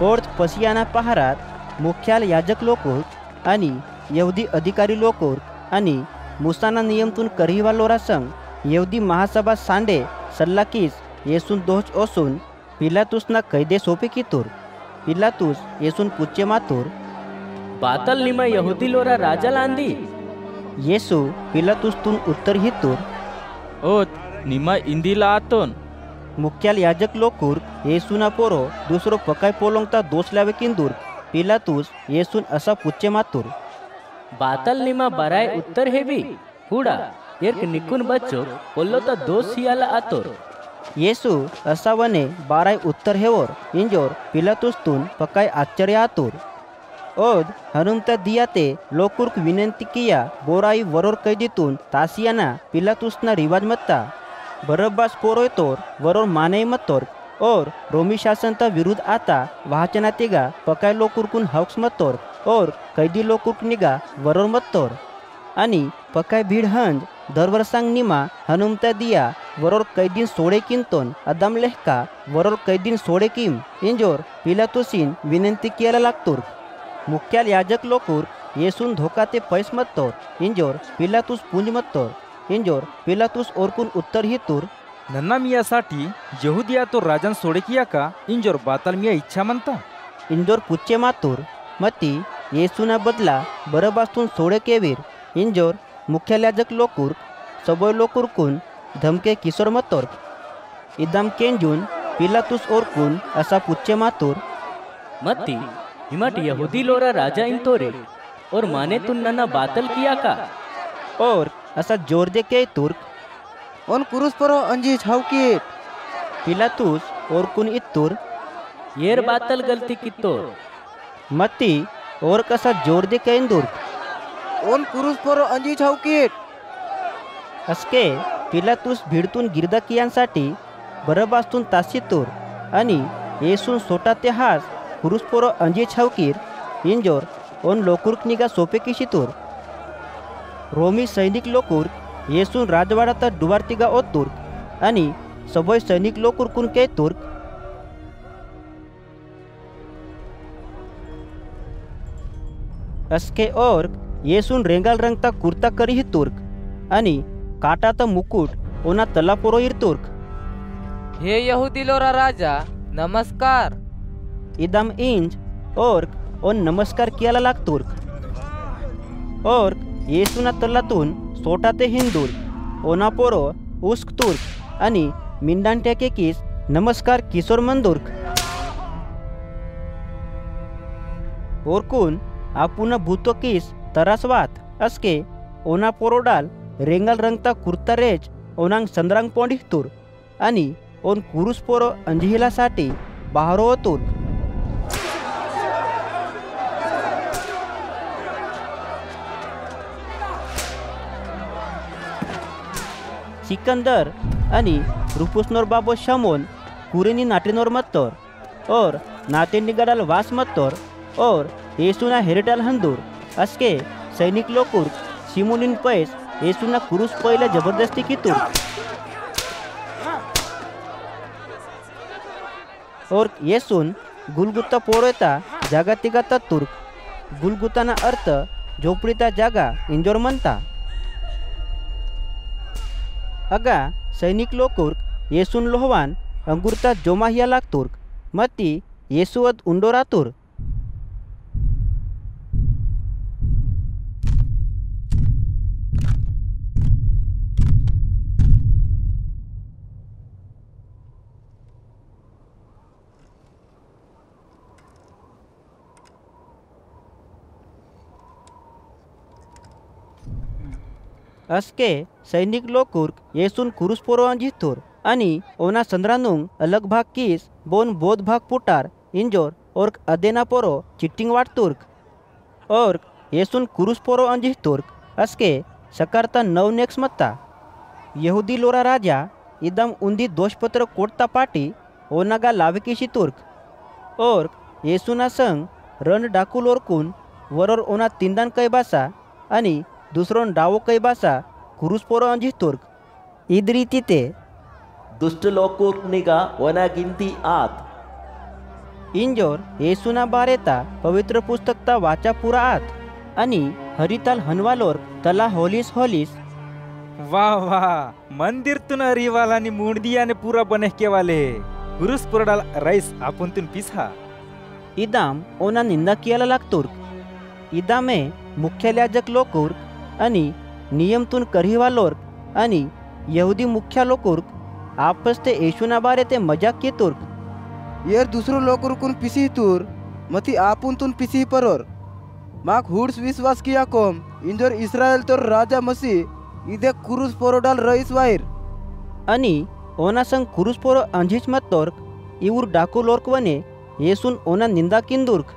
ओर्थ पसियाना पहारात मुख्याल याजक लोकोर आणि यहुदी अधिकारी लोकोर आणि मुसाना नियमतून करीवालोरा संग यहुदी महासभा सांडे सल्लाकीस येसून दोष ओसून पिलातुसना कैदे सोपे कितूर। पिलातुस येसून पुच्चे मातूर बातल निमा यहुदी लोरा राजा लांदी। येसू पिलातुस्तून उत्तर हितूर ओत निमा इंदीला आतोन। मुख्याल याजक लोकूर येसूना पोरो दुसरो पकाय पोलोंगता दोष लावे किंदूर। पिलातुस येसून असा पुच्चे मातूर बातल निमा बराय उत्तर हेवी हुडा एक निकुन बच्चो पोल्लोता दोष हियाला आतोर। येसू असा वने बाराय उत्तर हेवर इंजोर पिलातुस्तून पकाय आश्चर्य आतूर। ओद हनुमता दियाते लोकुर्क विनंती किया बोराई वरोर कैदीतून तासियाना पिलातुसना रिवाज मत्ता बरब्बास पोरोय तोर वरोर माने मत्तोर और रोमी शासन विरुद्ध आता वाहचना तिगा पकाय लोकुर्कुन हक्स मत्तोर और कैदी लोकुर्क निगा वरोर मत्तोर आणि पकाय भीड हंज दरवर्सांग निमा हनुमता दिया वरोर कैदीन सोडे किंतोन अदम लेहका वरोर कैदीन सोडे किम इंजोर पिलातुसीन विनंती कियाला लागतोर। मुख्याल याजक लोकूर येसून धोका ते पैस मत्तोर इंजोर पिलातुस पुंज मत्तोर इंजोर पिलातुस ओरकुन उत्तर हितूर नन्ना मियासाठी यहुदिया तो राजन सोडे किया का इंजोर बातल मिया इच्छा म्हणता। इंजोर पुच्चे मातूर मती येसूना बदला बरबास्तून सोडे केवीर इंजोर मुख्याल याजक लोकूर सबोय लोकुरकुन धमके किशोर मत्तोर इदम केंजून पिलातुस ओरकुन असा पुच्चे मातूर मत्ती हिमट यहुदी लोरा राजा इंतोरे और माने तुन नन्ना बातल किया का और असा जोर दे के तुर्क ओन कुरुस परो अंजी छावकी पिलातुस ओरकुन इत्तुर येर बातल गलती कित्तोर मती और कसा जोर दे केंदूर ओन कुरुस परो अंजी छावकी असके पिलातुस भिडतून गिरदा कियांसाठी बरबास्तून तासितूर आणि येसून सोटा ते हास कुरुस पोरो अंजी छावकीर इंजोर ओन लोकुर्क निगा सोपे किशितूर। रोमी सैनिक लोकुर्क येसून राजवाडाता डुवारतिगा ओ तुर्क आणि सबोय सैनिक लोकुर्कुन के तुर्क असके और येसून रेंगाल रंगता कुर्ता करी ही तुर्क आणि काटाता मुकुट ओना तला पोरो इर तुर्क हे यहुदी लोरा राजा नमस्कार इदम इंज ओर्क ओन नमस्कार कियाला लाग तुर्क ओर्क येसूना तलातून सोटा ते हिंदूर ओना पोरो उस्क तुर्क आणि मिंडान टेके किस नमस्कार किशोर मंदुर्क ओरकुन आपुना भूतो किस तरसवात असके ओना पोरो डाल रेंगल रंगता कुर्ता रेच ओनांग संद्रांग पोंडिह तुर आणि ओन कुरुस पोरो अंजिहिलासाठी बाहरो तुर्क सिकंदर आणि रुपुसनोर बाबो शमोन कुरेनी नाटेनोर मत्तोर और नातेनी गडाल वास मत्तोर और येसुना हेरिटाल हंदूर असके सैनिक लोकुर सिमुनिन पैस येसुना कुरुस पहिला जबरदस्ती कितूर और येसून गुलगुत्ता पोरोयता जागा तिगाता तुर्क गुलगुताना अर्थ झोपडीता जागा इंजोर म्हणता अगा सैनिक लोकुर्क येसून लोहवान अंगुरता जोमाहिया लाग तुर्क मती येसुवद उंडोरा तुर असके सैनिक लोकुर्क येसून कुरुस पोरो अंजिथुर आणि ओना संद्रानुंग अलग भाग किस बोन बोध भाग पुटार इंजोर ओर्क अदेना पोरो चिट्टिंग वाट तुर्क ओर्क येसून कुरुस पोरो अंजिथुर्क असके सकारता नवनेक्स मत्ता यहुदी लोरा राजा इदम उंदी दोषपत्र कोटता पाटी ओनागा लाविकिशी तुर्क ओर्क येसूना संग रण डाकुल ओरकून वरोर ओना तिंदान कैबासा आणि दुसरोन डावो कैबासा कुरुस पोरो अंजिह तुर्क इदरी तिते दुष्ट लोकुर्क निगा वना गिनती आत इंजोर येसुना बारेता पवित्र पुस्तकता वाचा पुरा आत आणि हरिताल हनवालोर तला होलीस होलीस वाह वाह मंदिर तुन रिवालानी मुंडियाने पूरा बने के वाले गुरुस पुरडाल राईस आपण तुन पिसा इदाम ओना निंदा कियाला लागतोर इदामे मुख्यालयाजक लोकुर आणि नियमतून करहिवालोर आणि यहुदी मुख्या लोकुर आपस ते येशुना बारे ते मजाक येतोर येर दुसरो लोकुरकुन पिसी तूर मती आपुन तुन पिसी परोर माक हुड्स विश्वास किया कोम इंजोर इस्रायल तोर राजा मसीह इदे कुरुस पोरोडाल रईस वायर आणि ओना संग कुरुस पोरो अंजिच मत्तोर्क इवुर डाकू लोर्क वने येसून ओना निंदा किंदुर्क